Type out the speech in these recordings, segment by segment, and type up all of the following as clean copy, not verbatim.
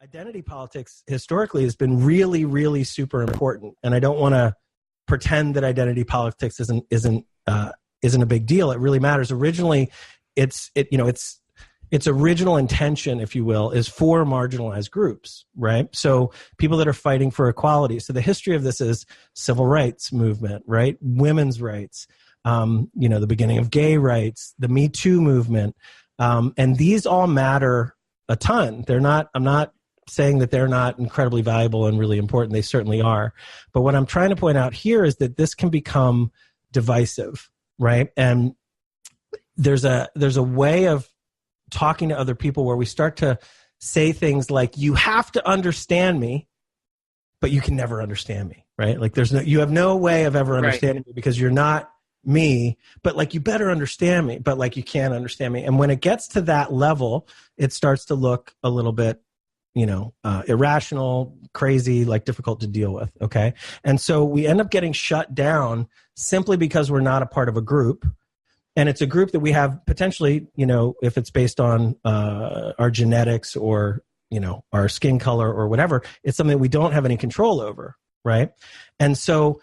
identity politics historically has been really, really super important. And I don't want to pretend that identity politics isn't a big deal. It really matters. Originally, its original intention, if you will, is for marginalized groups, right? So people that are fighting for equality. So the history of this is civil rights movement, right? Women's rights, the beginning of gay rights, the Me Too movement. And these all matter a ton. I'm not saying that they're not incredibly valuable and really important. They certainly are. But what I'm trying to point out here is that this can become divisive, right? And there's a way of talking to other people where we start to say things like, you have to understand me, but you can never understand me, right? Like you have no way of ever understanding me because you're not me, but like you better understand me, but like you can't understand me. And when it gets to that level, it starts to look a little bit, irrational, crazy, like difficult to deal with. Okay. And so we end up getting shut down simply because we're not a part of a group. And it's a group that we have potentially, if it's based on our genetics or, our skin color or whatever, it's something we don't have any control over. Right. And so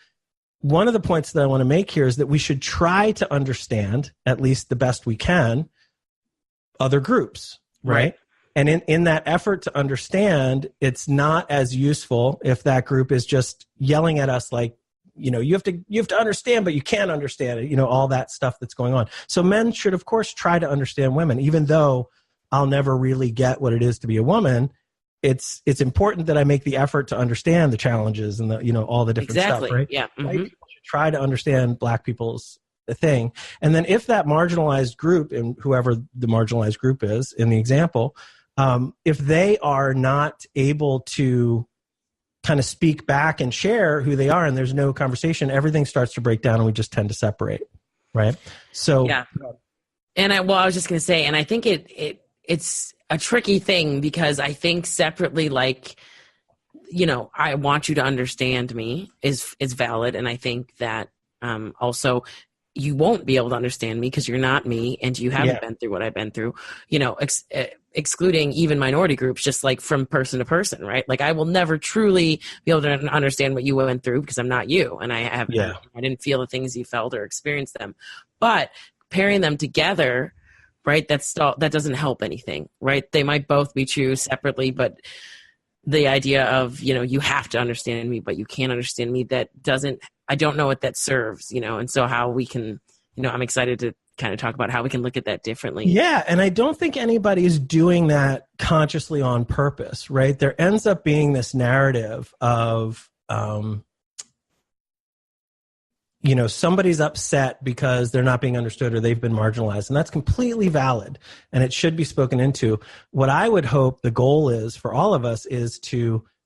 one of the points that I want to make here is that we should try to understand, at least the best we can, other groups. Right. And in that effort to understand, it's not as useful if that group is just yelling at us like, you have to understand, but you can't understand it, all that stuff that's going on. So men should, of course, try to understand women, even though I'll never really get what it is to be a woman. It's important that I make the effort to understand the challenges and the, all the different stuff, right? Yeah. Mm-hmm. Right? People should try to understand Black people's thing. And then if that marginalized group, and whoever the marginalized group is in the example, if they are not able to kind of speak back and share who they are and there's no conversation, everything starts to break down and we just tend to separate. Right. So, yeah. And I was just going to say, and I think it's a tricky thing because I think separately, like, I want you to understand me is valid. And I think that, also you won't be able to understand me because you're not me and you haven't been through what I've been through, excluding even minority groups, just like from person to person, right? Like I will never truly be able to understand what you went through because I'm not you. And I didn't feel the things you felt or experienced them, but pairing them together, right? That doesn't help anything, right? They might both be true separately, but the idea of, you have to understand me, but you can't understand me, I don't know what that serves, and so how we can, I'm excited to kind of talk about how we can look at that differently. Yeah. And I don't think anybody's doing that consciously on purpose, right? There ends up being this narrative of, somebody's upset because they're not being understood or they've been marginalized. And that's completely valid. And it should be spoken into. What I would hope the goal is for all of us is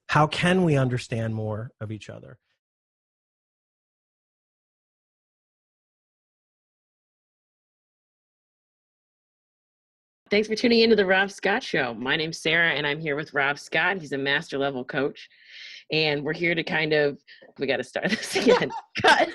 how can we understand more of each other? Thanks for tuning into the Rob Scott Show. My name's Sarah, and I'm here with Rob Scott. He's a master level coach. And we're here to we got to start this again. Cut.